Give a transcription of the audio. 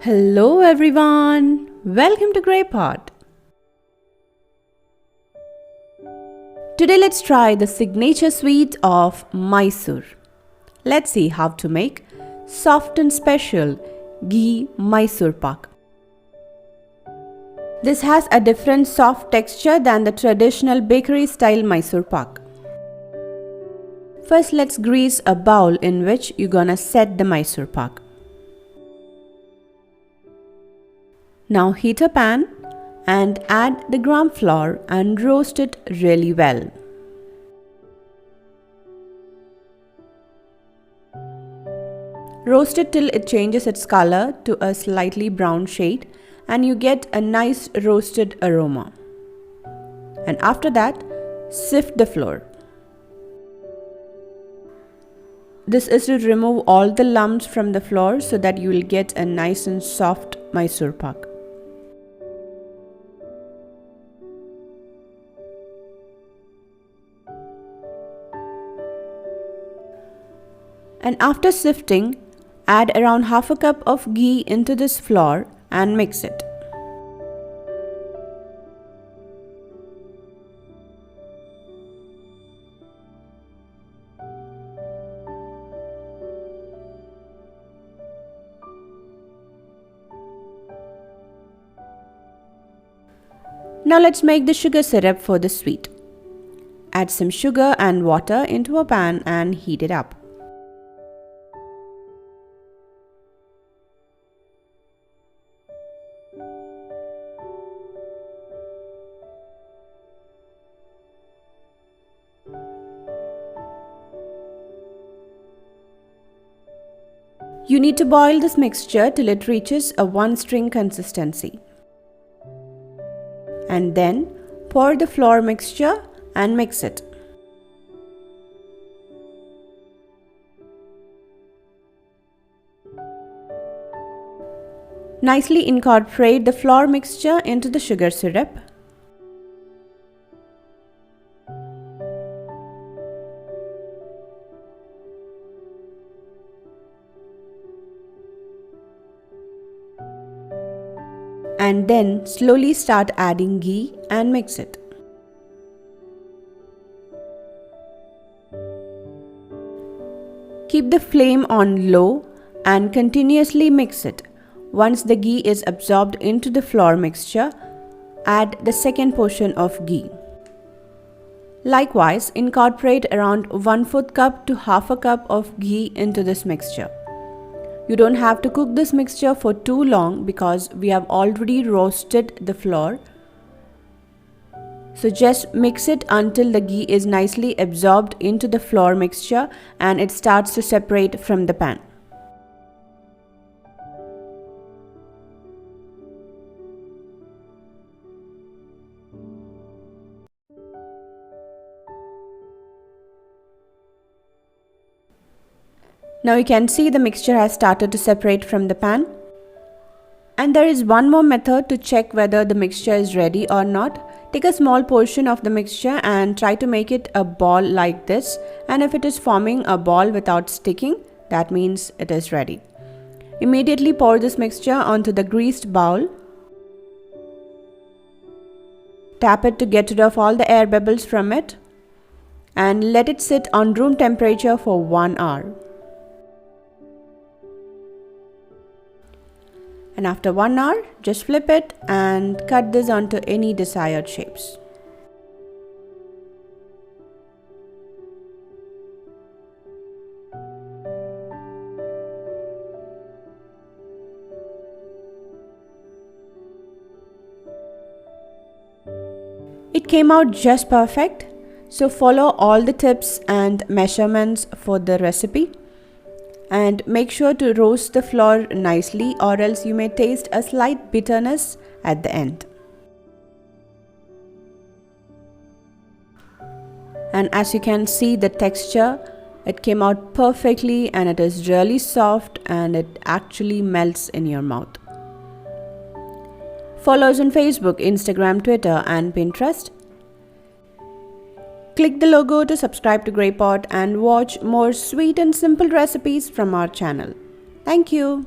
Hello everyone, welcome to Grey Pot. Today let's try the signature sweet of Mysore. Let's see how to make soft and special Ghee Mysore Pak. This has a different soft texture than the traditional bakery style Mysore Pak. First let's grease a bowl in which you're gonna set the Mysore Pak. Now heat a pan and add the gram flour and roast it really well. Roast it till it changes its color to a slightly brown shade and you get a nice roasted aroma. And after that, sift the flour. This is to remove all the lumps from the flour so that you will get a nice and soft Mysore Pak. And after sifting, add around half a cup of ghee into this flour and mix it. Now let's make the sugar syrup for the sweet. Add some sugar and water into a pan and heat it up. You need to boil this mixture till it reaches a one-string consistency. And then pour the flour mixture and mix it. Nicely incorporate the flour mixture into the sugar syrup. And then slowly start adding ghee and mix it. Keep the flame on low and continuously mix it. Once the ghee is absorbed into the flour mixture, add the second portion of ghee. Likewise, incorporate around 1/4 cup to half a cup of ghee into this mixture. You don't have to cook this mixture for too long because we have already roasted the flour. So just mix it until the ghee is nicely absorbed into the flour mixture and it starts to separate from the pan. Now you can see the mixture has started to separate from the pan. And there is one more method to check whether the mixture is ready or not. Take a small portion of the mixture and try to make it a ball like this. And if it is forming a ball without sticking, that means it is ready. Immediately pour this mixture onto the greased bowl. Tap it to get rid of all the air bubbles from it. And let it sit on room temperature for 1 hour. And after 1 hour, just flip it and cut this onto any desired shapes. It came out just perfect, so follow all the tips and measurements for the recipe. And make sure to roast the flour nicely or else you may taste a slight bitterness at the end. And as you can see the texture, it came out perfectly and it is really soft and it actually melts in your mouth. Follow us on Facebook, Instagram, Twitter and Pinterest. Click the logo to subscribe to Grey Pot and watch more sweet and simple recipes from our channel. Thank you.